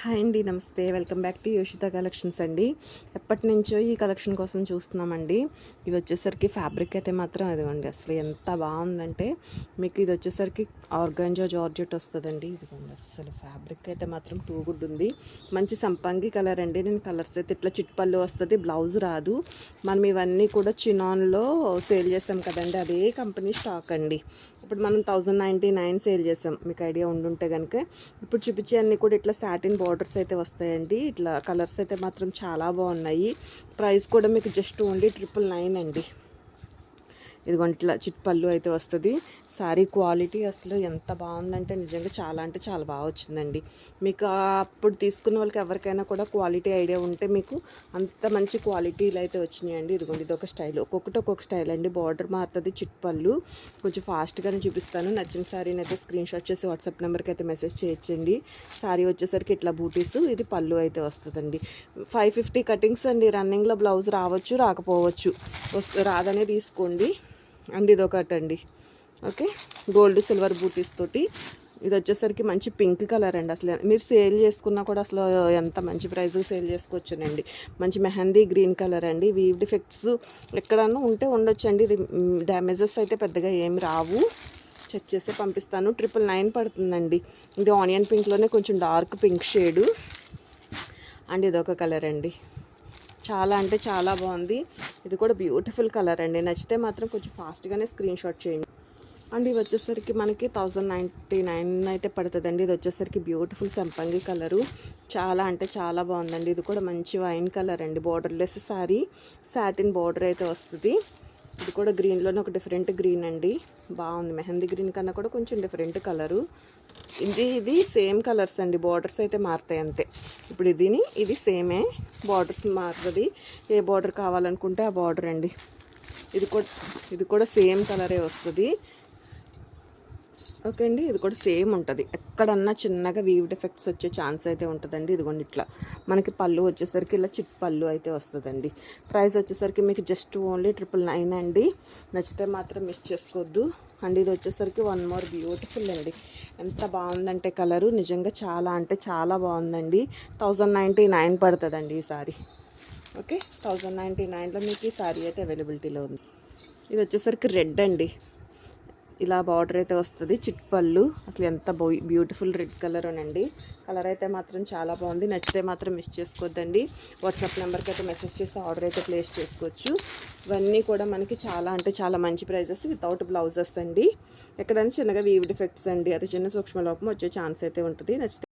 Hi అండి, నమస్తే. Welcome back to యోషిత collections అండి. ఎప్పటి నుంచో ఈ కలెక్షన్ కోసం చూస్తున్నామండి. ఇవి వచ్చేసరికి ఫ్యాబ్రిక్ అయితే మాత్రం ఇదిగోండి, అసలు ఎంత బాగుందంటే మీకు ఇది వచ్చేసరికి ఆర్గాంజా జార్జెట్ వస్తుందండి. ఇదిగోండి, అసలు ఫ్యాబ్రిక్ అయితే మాత్రం టూ గుడ్ ఉంది. మంచి సంపంగి కలర్ అండి. నేను కలర్స్ అయితే ఇట్లా చిట్పల్లు వస్తుంది, బ్లౌజ్ రాదు. మనం ఇవన్నీ కూడా చినాన్లో సేల్ చేసాం కదండి, అదే కంపెనీ స్టాక్ అండి. ఇప్పుడు మనం 1099 సేల్ చేసాం, మీకు ఐడియా ఉండుంటే కనుక. ఇప్పుడు చూపించే అన్నీ కూడా ఇట్లా సాటిన్ బార్డర్స్ అయితే వస్తాయండి. ఇట్లా కలర్స్ అయితే మాత్రం చాలా బాగున్నాయి. ప్రైస్ కూడా మీకు జస్ట్ ఓన్లీ 999 అండి. ఇదిగోండి ఇట్లా చిట్పల్లు అయితే వస్తుంది. శారీ క్వాలిటీ అసలు ఎంత బాగుందంటే నిజంగా చాలా అంటే చాలా బాగా వచ్చిందండి. మీకు అప్పుడు తీసుకున్న వాళ్ళకి ఎవరికైనా కూడా క్వాలిటీ ఐడియా ఉంటే మీకు అంత మంచి క్వాలిటీలు అయితే వచ్చినాయండి. ఇదిగోండి ఇది ఒక స్టైల్, ఒక్కొక్కటి ఒక్కొక్క స్టైల్ అండి. బార్డర్ మారుతుంది, చిట్పల్లు. కొంచెం ఫాస్ట్గానే చూపిస్తాను. నచ్చిన శారీని అయితే స్క్రీన్ షాట్ చేసి వాట్సాప్ నెంబర్కి అయితే మెసేజ్ చేయొచ్చండి. శారీ వచ్చేసరికి ఇట్లా బూటీస్, ఇది పళ్ళు అయితే వస్తుందండి. 550 కటింగ్స్ అండి. రన్నింగ్లో బ్లౌజ్ రావచ్చు, రాకపోవచ్చు. రాదనే తీసుకోండి అండ్ ఇది ఒకటండి. ఓకే, గోల్డ్ సిల్వర్ బూటీస్ తోటి. ఇది వచ్చేసరికి మంచి పింక్ కలర్ అండి. అసలు మీరు సేల్ చేసుకున్నా కూడా అసలు ఎంత మంచి ప్రైస్కి సేల్ చేసుకోవచ్చునండి. మంచి మెహందీ గ్రీన్ కలర్ అండి. వీవ్ డిఫెక్ట్స్ ఎక్కడన్నా ఉంటే ఉండొచ్చండి. ఇది డ్యామేజెస్ అయితే పెద్దగా ఏమి రావు. చెక్ చేసి పంపిస్తాను. 999 పడుతుందండి. ఇది ఆనియన్ పింక్లోనే కొంచెం డార్క్ పింక్ షేడు అండ్ ఇదొక కలర్ అండి. చాలా అంటే చాలా బాగుంది. ఇది కూడా బ్యూటిఫుల్ కలర్ అండి. నచ్చితే మాత్రం కొంచెం ఫాస్ట్గానే స్క్రీన్ షాట్ చేయండి. అండ్ ఇవి వచ్చేసరికి మనకి 1099 అయితే పడుతుందండి. ఇది వచ్చేసరికి బ్యూటిఫుల్ సంపంగి కలరు, చాలా అంటే చాలా బాగుందండి. ఇది కూడా మంచి వైన్ కలర్ అండి. బార్డర్లెస్ శారీ, సాటిన్ బార్డర్ అయితే వస్తుంది. ఇది కూడా గ్రీన్లోనే ఒక డిఫరెంట్ గ్రీన్ అండి, బాగుంది. మెహందీ గ్రీన్ కన్నా కూడా కొంచెం డిఫరెంట్ కలరు. ఇది సేమ్ కలర్స్ అండి, బార్డర్స్ అయితే మారుతాయి అంతే. ఇప్పుడు ఇది సేమే, బార్డర్స్ మారుతుంది. ఏ బార్డర్ కావాలనుకుంటే ఆ బార్డర్ అండి. ఇది కూడా సేమ్ కలరే వస్తుంది. ఓకే అండి, ఇది కూడా సేమ్ ఉంటుంది. ఎక్కడన్నా చిన్నగా వీవ్ డిఫెక్ట్స్ వచ్చే ఛాన్స్ అయితే ఉంటుందండి. ఇదిగోండి ఇట్లా మనకి పళ్ళు వచ్చేసరికి ఇలా చిట్ పళ్ళు అయితే వస్తుందండి. ప్రైస్ వచ్చేసరికి మీకు జస్ట్ ఓన్లీ 999 అండి. నచ్చితే మాత్రం మిస్ చేసుకోవద్దు. అండ్ ఇది వచ్చేసరికి వన్ మోర్ బ్యూటిఫుల్ అండి. ఎంత బాగుందంటే కలరు నిజంగా చాలా అంటే చాలా బాగుందండి. 1099 పడుతుందండి ఈ సారీ. ఓకే, 1099లో మీకు ఈ సారీ అయితే అవైలబిలిటీలో ఉంది. ఇది వచ్చేసరికి రెడ్ అండి. ఇలా బార్డర్ అయితే వస్తుంది, చిట్పళ్ళు. అసలు ఎంత బ్యూటిఫుల్ రెడ్ కలర్ అనండి. కలర్ అయితే మాత్రం చాలా బాగుంది. నచ్చితే మాత్రం మిస్ చేసుకోవద్దండి. వాట్సాప్ నెంబర్కి అయితే మెసేజ్ చేసి ఆర్డర్ అయితే ప్లేస్ చేసుకోవచ్చు. ఇవన్నీ కూడా మనకి చాలా అంటే చాలా మంచి ప్రైజెస్, వితౌట్ బ్లౌజెస్ అండి. ఎక్కడైనా చిన్నగా వీవ్ డిఫెక్ట్స్ అండి, అది చిన్న సూక్ష్మ లోపం వచ్చే ఛాన్స్ అయితే ఉంటుంది. నచ్చితే